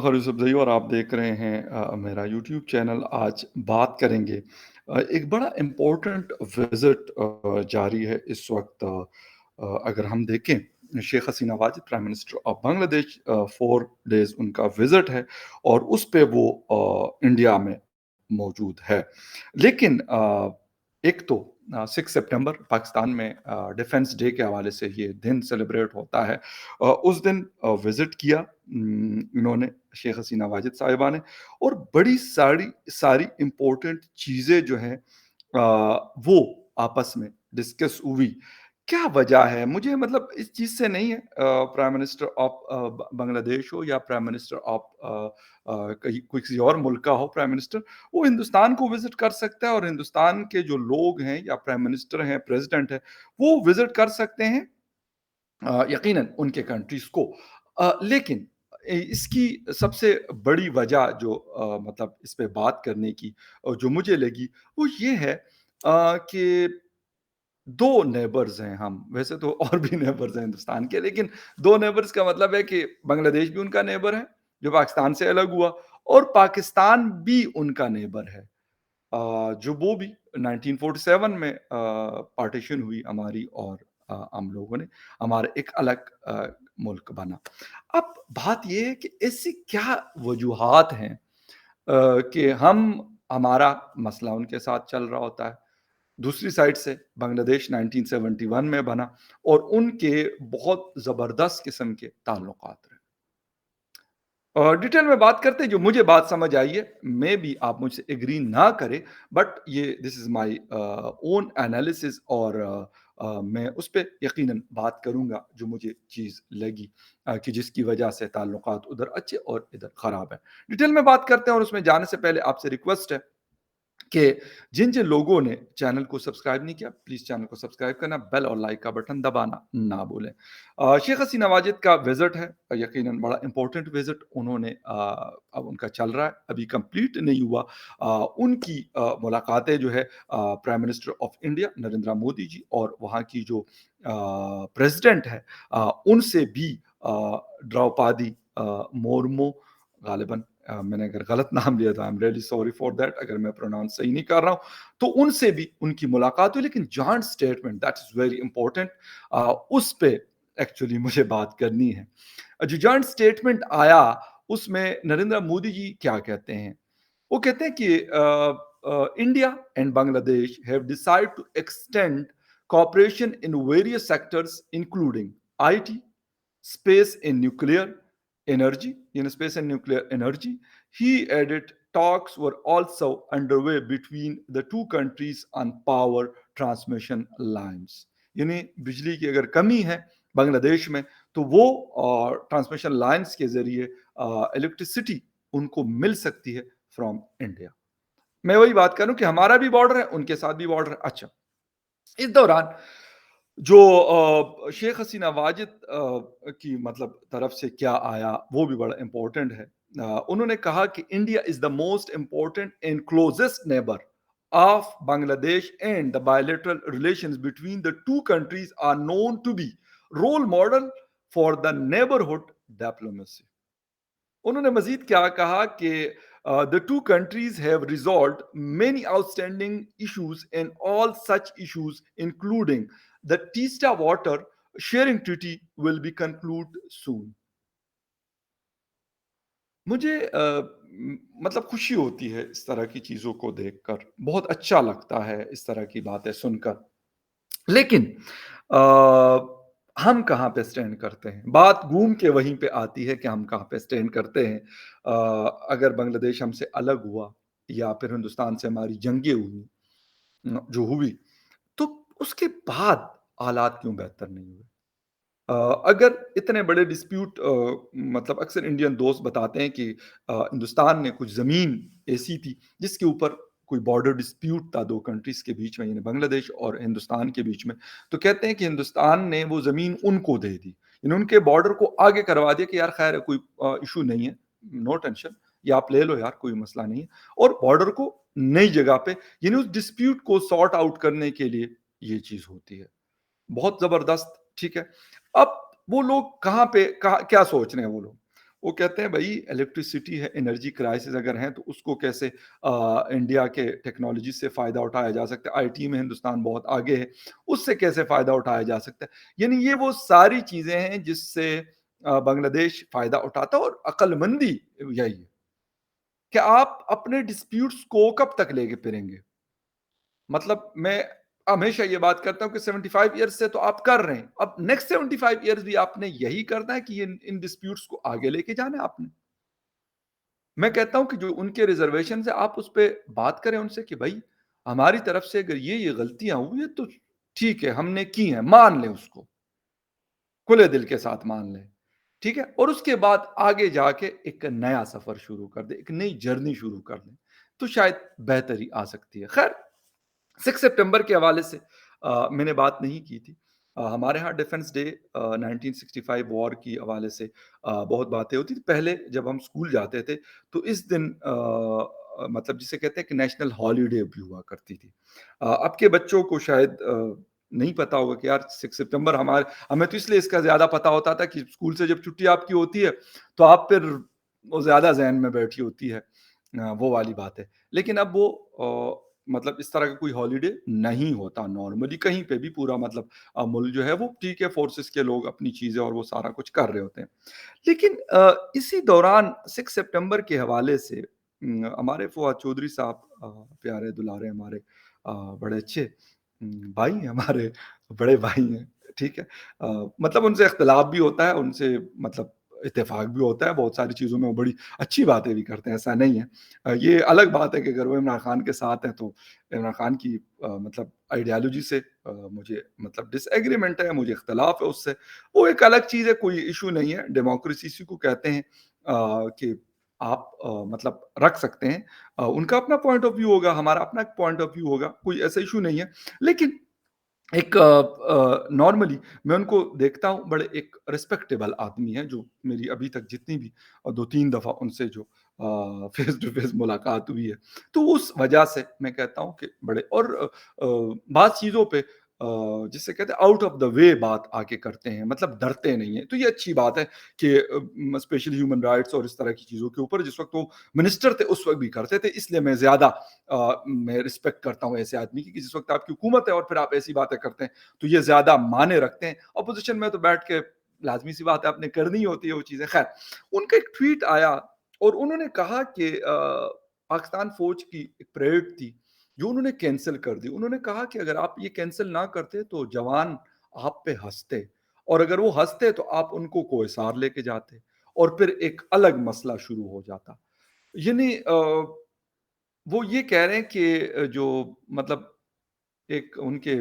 فخر یوسف زئی اور آپ دیکھ رہے ہیں میرا یوٹیوب چینل۔ آج بات کریں گے ایک بڑا امپورٹنٹ وزٹ جاری ہے اس وقت۔ اگر ہم دیکھیں، شیخ Hasina Wajid prime minister of بنگلہ دیش، 4 ڈیز ان کا وزٹ ہے اور اس پہ وہ انڈیا میں موجود ہے۔ لیکن ایک تو 6 سپٹمبر پاکستان میں ڈیفنس ڈے کے حوالے سے یہ دن سیلیبریٹ ہوتا ہے۔ اس دن وزٹ کیا انہوں نے، شیخ حسینہ واجد صاحبہ نے، اور بڑی ساری امپورٹنٹ چیزیں جو ہیں وہ آپس میں ڈسکس ہوئی۔ کیا وجہ ہے؟ مجھے مطلب اس چیز سے نہیں ہے پرائم منسٹر آف بنگلہ دیش ہو یا پرائم منسٹر آف کسی اور ملک کا ہو پرائم منسٹر، وہ ہندوستان کو وزٹ کر سکتا ہے، اور ہندوستان کے جو لوگ ہیں یا پرائم منسٹر ہیں، پریزیڈنٹ ہے، وہ وزٹ کر سکتے ہیں یقیناً ان کے کنٹریز کو۔ لیکن اس کی سب سے بڑی وجہ جو مطلب اس پہ بات کرنے کی جو مجھے لگی، وہ یہ ہے کہ دو نیبرز ہیں ہم، ویسے تو اور بھی نیبرز ہیں ہندوستان کے، لیکن دو نیبرز کا مطلب ہے کہ بنگلہ دیش بھی ان کا نیبر ہے جو پاکستان سے الگ ہوا، اور پاکستان بھی ان کا نیبر ہے جو وہ بھی 1947 میں پارٹیشن ہوئی ہماری، اور ہم لوگوں نے ہمارا ایک الگ ملک بنا۔ اب بات یہ ہے کہ ایسی کیا وجوہات ہیں کہ ہمارا مسئلہ ان کے ساتھ چل رہا ہوتا ہے، دوسری سائڈ سے بنگلہ دیش 1971 میں بنا اور ان کے بہت زبردست قسم کے تعلقات رہے۔ ڈیٹیل میں بات کرتے ہیں، جو مجھے بات سمجھ آئی ہے، میں بھی آپ مجھ سے ایگری نہ کرے، بٹ یہ دس از مائی اون انالیسس، اور میں اس پہ یقیناً بات کروں گا جو مجھے چیز لگی کہ جس کی وجہ سے تعلقات ادھر اچھے اور ادھر خراب ہیں۔ ڈیٹیل میں بات کرتے ہیں، اور اس میں جانے سے پہلے آپ سے ریکویسٹ ہے کہ جن لوگوں نے چینل کو سبسکرائب نہیں کیا، پلیز چینل کو سبسکرائب کرنا، بیل اور لائک کا بٹن دبانا نہ بھولیں۔ شیخ حسینہ واجد کا وزٹ ہے، یقیناً بڑا امپورٹنٹ وزٹ انہوں نے اب ان کا چل رہا ہے، ابھی کمپلیٹ نہیں ہوا۔ ان کی ملاقاتیں جو ہے prime minister of India Narendra Modi ji اور وہاں کی جو پریزیڈنٹ ہے ان سے بھی دروپادی مورمو، غالباً میں نے اگر غلط نام لیا تھا، I am really sorry for that اگر میں پروناؤنس صحیح نہیں کر رہا ہوں، تو ان سے بھی ان کی ملاقات ہوئی۔ لیکن joint statement that is very important, اس پہ ایکچولی مجھے بات کرنی ہے۔ جو جوائنٹ اسٹیٹمنٹ آیا اس میں نریندر مودی جی کیا کہتے ہیں؟ وہ کہتے ہیں کہ India and Bangladesh have decided to extend cooperation in various sectors including I T, space and nuclear energy. In space and nuclear energy, he added talks were also underway between the two countries on power transmission lines. یعنی بجلی کی اگر کمی ہے بنگلہ دیش میں تو وہ ٹرانسمیشن لائنز کے ذریعے الیکٹریسٹی ان کو مل سکتی ہے فرام انڈیا۔ میں وہی بات کروں کہ ہمارا بھی بارڈر ہے، ان کے ساتھ بھی بارڈر ہے۔ اچھا، اس دوران جو شیخ حسینہ واجد کی مطلب طرف سے کیا آیا وہ بھی بڑا امپورٹنٹ ہے۔ انہوں نے کہا کہ India is the most important and closest neighbour of Bangladesh and the bilateral relations between the two countries are known to be role model for the neighbourhood diplomacy. انہوں نے مزید کیا کہا کہ the two countries have resolved many outstanding issues, and all such issues including the Teesta water sharing treaty will be concluded soon. مجھے مطلب خوشی ہوتی ہے اس طرح کی چیزوں کو دیکھ کر، بہت اچھا لگتا ہے اس طرح کی باتیں سن کر، لیکن ہم کہاں پہ سٹینڈ کرتے ہیں؟ بات گھوم کے وہیں پہ آتی ہے کہ ہم کہاں پہ سٹینڈ کرتے ہیں۔ اگر بنگلہ دیش ہم سے الگ ہوا یا پھر ہندوستان سے ہماری جنگیں ہوئی جو ہوئی، تو اس کے بعد حالات کیوں بہتر نہیں ہوئے؟ اگر اتنے بڑے ڈسپیوٹ، مطلب اکثر انڈین دوست بتاتے ہیں کہ ہندوستان نے کچھ زمین ایسی تھی جس کے اوپر کوئی بارڈر ڈسپیوٹ تھا دو کنٹریز کے بیچ میں، یعنی بنگلہ دیش اور ہندوستان کے بیچ میں، تو کہتے ہیں کہ ہندوستان نے وہ زمین ان کو دے دی، یعنی ان کے بارڈر کو آگے کروا دیا کہ یار خیر ہے، کوئی ایشو نہیں ہے، نو ٹینشن، یا آپ لے لو یار، کوئی مسئلہ نہیں ہے، اور بارڈر کو نئی جگہ پہ، یعنی اس ڈسپیوٹ کو سارٹ آؤٹ کرنے کے لیے یہ چیز ہوتی ہے۔ بہت زبردست، ٹھیک ہے۔ اب وہ لوگ کہاں پہ کیا سوچ رہے ہیں؟ وہ وہ کہتے ہیں بھائی الیکٹرسٹی ہے، انرجی کرائسس اگر ہیں تو اس کو کیسے انڈیا کے ٹیکنالوجی سے فائدہ اٹھایا جا سکتا ہے، آئی ٹی میں ہندوستان بہت آگے ہے، اس سے کیسے فائدہ اٹھایا جا سکتا ہے، یعنی یہ وہ ساری چیزیں ہیں جس سے بنگلہ دیش فائدہ اٹھاتا ہے، اور عقل مندی یہی ہے کہ آپ اپنے ڈسپیوٹس کو کب تک لے کے پھریں گے؟ مطلب میں ہمیشہ یہ بات کرتا ہوں کہ 75 ایئرس سے تو آپ کر رہے ہیں، اب نیکسٹ 75 ایئرس بھی آپ نے یہی کرنا ہے کہ یہ ان ڈسپیوٹس کو آگے لے کے جانا ہے آپ نے۔ میں کہتا ہوں کہ جو ان کے ریزرویشن ہے آپ اس پہ بات کریں ان سے کہ بھائی ہماری طرف سے اگر یہ غلطیاں ہوئی ہیں تو ٹھیک ہے، ہم نے کی ہیں، مان لیں اس کو، کھلے دل کے ساتھ مان لیں، ٹھیک ہے، اور اس کے بعد آگے جا کے ایک نیا سفر شروع کر دیں، ایک نئی جرنی شروع کر دیں، تو شاید بہتری آ سکتی ہے۔ خیر، 6 سپٹمبر کے حوالے سے میں نے بات نہیں کی تھی، ہمارے ہاں ڈیفنس ڈے 1965 وار کی حوالے سے بہت باتیں ہوتی تھی پہلے جب ہم اسکول جاتے تھے، تو اس دن مطلب جسے کہتے ہیں کہ نیشنل ہالیڈے بھی ہوا کرتی تھی۔ اب کے بچوں کو شاید نہیں پتا ہوگا کہ یار 6 سپٹمبر ہمارے، ہمیں تو اس لیے اس کا زیادہ پتا ہوتا تھا کہ اسکول سے جب چھٹی آپ کی ہوتی ہے تو آپ پھر وہ زیادہ ذہن میں بیٹھی ہوتی ہے، وہ والی بات ہے، لیکن اب وہ مطلب اس طرح کا کوئی ہالیڈے نہیں ہوتا نارملی کہیں پہ بھی، پورا مطلب ملک جو ہے وہ ٹھیک ہے، فورسز کے لوگ اپنی چیزیں اور وہ سارا کچھ کر رہے ہوتے ہیں، لیکن اسی دوران 6 سپٹمبر کے حوالے سے ہمارے فواد چودھری صاحب پیارے دلارے ہمارے بڑے اچھے بھائی ہیں، ہمارے بڑے بھائی ہیں، ٹھیک ہے، مطلب ان سے اختلاف بھی ہوتا ہے، ان سے مطلب اتفاق بھی ہوتا ہے، بہت ساری چیزوں میں وہ بڑی اچھی باتیں بھی کرتے ہیں، ایسا نہیں ہے، یہ الگ بات ہے کہ اگر وہ عمران خان کے ساتھ ہیں تو عمران خان کی مطلب آئیڈیالوجی سے مجھے مطلب ڈس ایگریمنٹ ہے، مجھے اختلاف ہے اس سے، وہ ایک الگ چیز ہے، کوئی ایشو نہیں ہے، ڈیموکریسی اسی کو کہتے ہیں کہ آپ مطلب رکھ سکتے ہیں، ان کا اپنا پوائنٹ آف ویو ہوگا، ہمارا اپنا ایک پوائنٹ آف ویو ہوگا، کوئی ایسا ایشو نہیں ہے، لیکن ایک نارملی میں ان کو دیکھتا ہوں، بڑے ایک ریسپیکٹیبل آدمی ہیں، جو میری ابھی تک جتنی بھی 2-3 دفعہ ان سے جو فیس ٹو فیس ملاقات ہوئی ہے، تو اس وجہ سے میں کہتا ہوں کہ بڑے اور بعض چیزوں پہ جسے کہتے ہیں آؤٹ آف دا وے بات آ کے کرتے ہیں، مطلب ڈرتے نہیں ہیں، تو یہ اچھی بات ہے کہ اسپیشلی ہیومن رائٹس اور اس طرح کی چیزوں کے اوپر جس وقت وہ منسٹر تھے اس وقت بھی کرتے تھے، اس لیے میں زیادہ میں رسپیکٹ کرتا ہوں ایسے آدمی کی کہ جس وقت آپ کی حکومت ہے اور پھر آپ ایسی باتیں کرتے ہیں تو یہ زیادہ معنی رکھتے ہیں، اپوزیشن میں تو بیٹھ کے لازمی سی بات ہے آپ نے کرنی ہوتی ہے وہ چیزیں۔ خیر، ان کا ایک ٹویٹ آیا اور انہوں نے کہا کہ پاکستان فوج کی ایک پریڈ تھی جو انہوں نے کینسل کر دی، انہوں نے کہا کہ اگر آپ یہ کینسل نہ کرتے تو جوان آپ پہ ہنستے، اور اگر وہ ہنستے تو آپ ان کو کوہسار لے کے جاتے اور پھر ایک الگ مسئلہ شروع ہو جاتا، یعنی وہ یہ کہہ رہے ہیں کہ جو مطلب ایک ان کے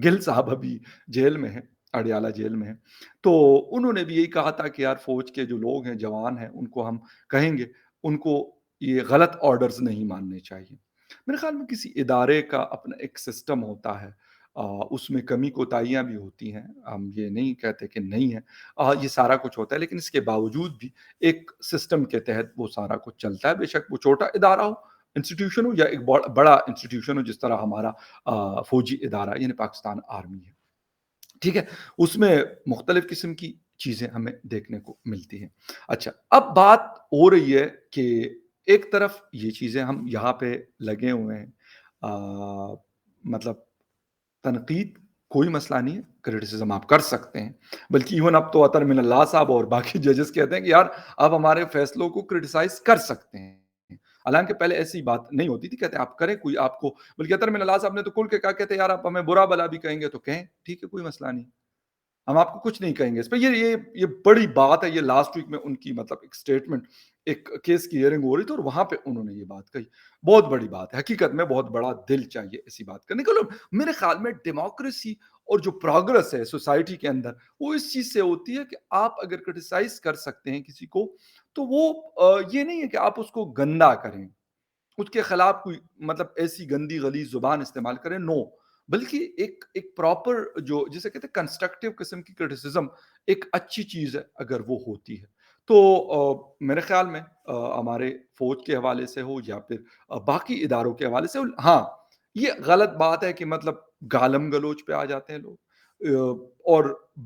گل صاحب ابھی جیل میں ہیں، اڈیالہ جیل میں ہیں، تو انہوں نے بھی یہی کہا تھا کہ یار فوج کے جو لوگ ہیں، جوان ہیں، ان کو ہم کہیں گے ان کو یہ غلط آرڈرز نہیں ماننے چاہیے۔ میرے خیال میں کسی ادارے کا اپنا ایک سسٹم ہوتا ہے، اس میں کمی کوتاہیاں بھی ہوتی ہیں، ہم یہ نہیں کہتے کہ نہیں ہے، یہ سارا کچھ ہوتا ہے، لیکن اس کے باوجود بھی ایک سسٹم کے تحت وہ سارا کچھ چلتا ہے، بے شک وہ چھوٹا ادارہ ہو، انسٹیٹیوشن ہو، یا ایک بڑا انسٹیٹیوشن ہو جس طرح ہمارا فوجی ادارہ یعنی پاکستان آرمی ہے، ٹھیک ہے، اس میں مختلف قسم کی چیزیں ہمیں دیکھنے کو ملتی ہیں۔ اچھا، اب بات ہو رہی ہے کہ ایک طرف یہ چیزیں ہم یہاں پہ لگے ہوئے ہیں، مطلب تنقید کوئی مسئلہ نہیں ہے، کریٹیسزم آپ کر سکتے ہیں، بلکہ ایون اب تو اطہر من اللہ صاحب اور باقی ججز کہتے ہیں کہ یار آپ ہمارے فیصلوں کو کریٹیسائز کر سکتے ہیں، حالانکہ پہلے ایسی بات نہیں ہوتی تھی، کہتے ہیں آپ کریں، کوئی آپ کو، بلکہ اطہر من اللہ صاحب نے تو کھل کے کہا، کہتے ہیں یار آپ ہمیں برا بلا بھی کہیں گے تو کہیں، ٹھیک ہے، کوئی مسئلہ نہیں، ہم آپ کو کچھ نہیں کہیں گے اس پہ، یہ بڑی بات ہے، یہ لاسٹ ویک میں ان کی مطلب ایک سٹیٹمنٹ، ایک کیس کی ہیئرنگ ہو رہی تھی اور وہاں پہ انہوں نے یہ بات کہی، بہت بڑی بات ہے، حقیقت میں بہت بڑا دل چاہیے ایسی بات کرنے کا، میرے خیال میں ڈیموکریسی اور جو پروگرس ہے سوسائٹی کے اندر وہ اس چیز سے ہوتی ہے کہ آپ اگر کرٹیسائز کر سکتے ہیں کسی کو تو وہ یہ نہیں ہے کہ آپ اس کو گندا کریں، اس کے خلاف کوئی مطلب ایسی گندی غلیظ زبان استعمال کریں، نو، بلکہ ایک پراپر جو جسے کہتے ہیں کنسٹرکٹیو قسم کی کرٹیسزم ایک اچھی چیز ہے اگر وہ ہوتی ہے، تو میرے خیال میں ہمارے فوج کے حوالے سے ہو یا پھر باقی اداروں کے حوالے سے ہو، ہاں یہ غلط بات ہے کہ مطلب گالم گلوچ پہ آ جاتے ہیں لوگ، اور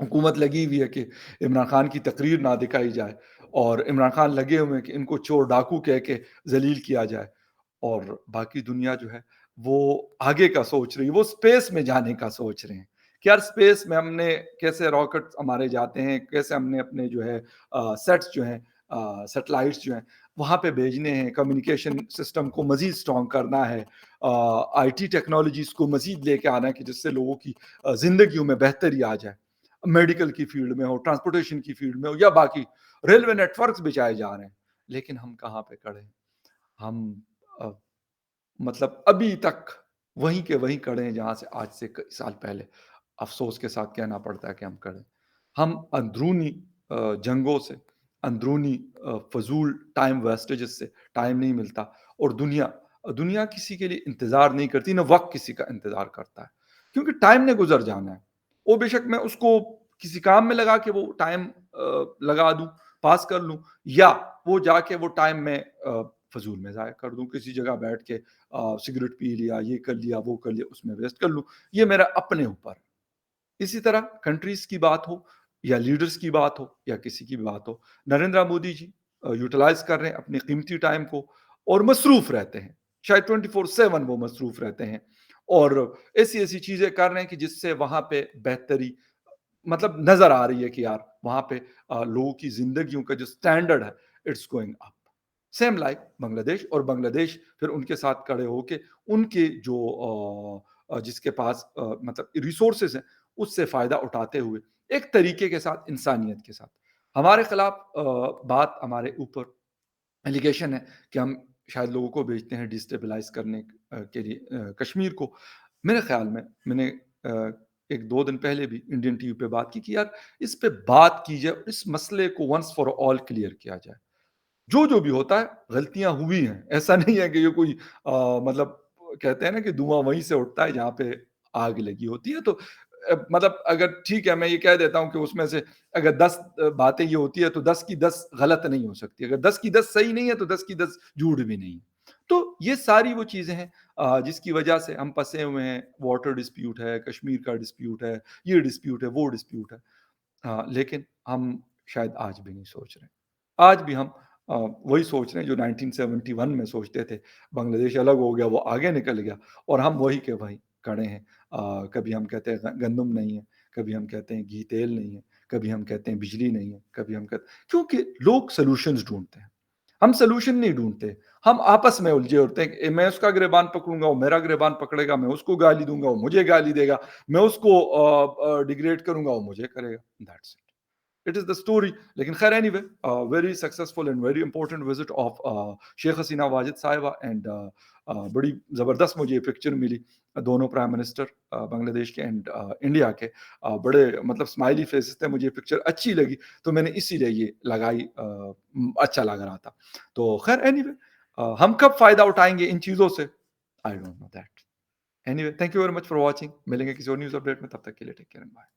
حکومت لگی ہوئی ہے کہ عمران خان کی تقریر نہ دکھائی جائے، اور عمران خان لگے ہوئے ہیں کہ ان کو چور ڈاکو کہہ کے ذلیل کیا جائے، اور باقی دنیا جو ہے وہ آگے کا سوچ رہی ہے، وہ اسپیس میں جانے کا سوچ رہے ہیں کہ یار اسپیس میں ہم نے کیسے راکٹ ہمارے جاتے ہیں، کیسے ہم نے اپنے جو ہے سیٹس جو ہیں، سیٹلائٹس جو ہیں وہاں پہ بھیجنے ہیں، کمیونیکیشن سسٹم کو مزید اسٹرانگ کرنا ہے، آئی ٹی ٹیکنالوجیز کو مزید لے کے آنا ہے کہ جس سے لوگوں کی زندگیوں میں بہتری آ جائے، میڈیکل کی فیلڈ میں ہو، ٹرانسپورٹیشن کی فیلڈ میں ہو، یا باقی ریلوے نیٹ ورکس بچھائے جا رہے ہیں۔ لیکن ہم کہاں پہ کھڑے ہیں؟ ہم آ، مطلب ابھی تک وہیں کے وہیں کھڑے ہیں جہاں سے آج سے کئی سال پہلے، افسوس کے ساتھ کہنا پڑتا ہے کہ ہم کھڑے ہیں۔ ہم اندرونی جنگوں سے، اندرونی فضول ٹائم ویسٹیجز سے، ٹائم نہیں ملتا، اور دنیا کسی کے لیے انتظار نہیں کرتی، نہ وقت کسی کا انتظار کرتا ہے، کیونکہ ٹائم نے گزر جانا ہے۔ وہ بے شک میں اس کو کسی کام میں لگا کے وہ ٹائم لگا دوں، پاس کر لوں، یا وہ جا کے وہ ٹائم میں فضول میں ضائع کر دوں، کسی جگہ بیٹھ کے سگریٹ پی لیا، یہ کر لیا، وہ کر لیا، اس میں ویسٹ کر لوں، یہ میرا اپنے اوپر۔ اسی طرح کنٹریز کی بات ہو، یا لیڈرز کی بات ہو، یا کسی کی بھی بات ہو، نریندر مودی جی یوٹیلائز کر رہے ہیں اپنے قیمتی ٹائم کو، اور مصروف رہتے ہیں، شاید 24/7 وہ مصروف رہتے ہیں، اور ایسی ایسی چیزیں کر رہے ہیں کہ جس سے وہاں پہ بہتری مطلب نظر آ رہی ہے کہ یار وہاں پہ لوگوں کی زندگیوں کا جو اسٹینڈرڈ ہے it's going up, same like Bangladesh, اور بنگلہ دیش پھر ان کے ساتھ کھڑے ہو کے ان کے جو جس کے پاس مطلب ریسورسز ہیں اس سے فائدہ اٹھاتے ہوئے ایک طریقے کے ساتھ، انسانیت کے ساتھ، ہمارے خلاف بات، ہمارے اوپر ایلیگیشن ہے کہ ہم شاید لوگوں کو بھیجتے ہیں ڈیسٹیبلائز کرنے کے لیے کشمیر کو۔ میرے خیال میں نے ایک دو دن پہلے بھی انڈین ٹی وی پہ بات کی کہ یار اس پہ بات کی جائے، اس مسئلے کو ونس فار آل کلیئر کیا جائے، جو بھی ہوتا ہے غلطیاں ہوئی ہیں، ایسا نہیں ہے کہ یہ کوئی مطلب کہتے ہیں نا کہ دھواں وہیں سے اٹھتا ہے جہاں پہ آگ لگی ہوتی ہے، تو مطلب اگر ٹھیک ہے میں یہ کہہ دیتا ہوں کہ اس میں سے اگر 10 باتیں یہ ہوتی ہے تو 10 کی 10 غلط نہیں ہو سکتی، اگر 10 کی 10 صحیح نہیں ہے تو 10 کی 10 جھوٹ بھی نہیں ہے۔ تو یہ ساری وہ چیزیں ہیں جس کی وجہ سے ہم پھنسے ہوئے ہیں، واٹر ڈسپیوٹ ہے، کشمیر کا ڈسپیوٹ ہے، یہ ڈسپیوٹ ہے، وہ ڈسپیوٹ ہے، لیکن ہم شاید آج بھی نہیں سوچ رہے، آج بھی ہم وہی سوچ رہے ہیں جو 1971 میں سوچتے تھے، بنگلہ دیش الگ ہو گیا، وہ آگے نکل گیا، اور ہم وہی کے وہیں کھڑے ہیں۔ کبھی ہم کہتے ہیں گندم نہیں ہے، کبھی ہم کہتے ہیں گھی تیل نہیں ہے، کبھی ہم کہتے ہیں بجلی نہیں ہے، کبھی ہم کہتے کیونکہ لوگ سولوشنز ڈھونڈتے ہیں، ہم سولوشن نہیں ڈھونڈتے، ہم آپس میں الجھے ہوتے ہیں کہ میں اس کا گریبان پکڑوں گا، وہ میرا گریبان پکڑے گا، میں اس کو گالی دوں گا، وہ مجھے گالی دے گا، میں اس کو ڈیگریڈ کروں گا، وہ مجھے کرے گا، that's it is the story. لیکن خیر anyway, very successful and very important visit of Sheikh Hasina Wajid صاحبہ، اینڈ بڑی زبردست مجھے یہ پکچر ملی، دونوں پرائم منسٹر بنگلہ دیش کے اینڈ انڈیا کے، بڑے مطلب اسمائلی فیسز تھے، مجھے یہ پکچر اچھی لگی تو میں نے اسی لیے یہ لگائی، اچھا لگ رہا تھا۔ تو خیر اینی وے، ہم کب فائدہ اٹھائیں گے ان چیزوں سے، I don't know that. Anyway, thank you very much for watching, ملیں گے کسی اور نیوز اپڈیٹ میں، تب تک کے لیے ٹیک کیئر اینڈ بائے۔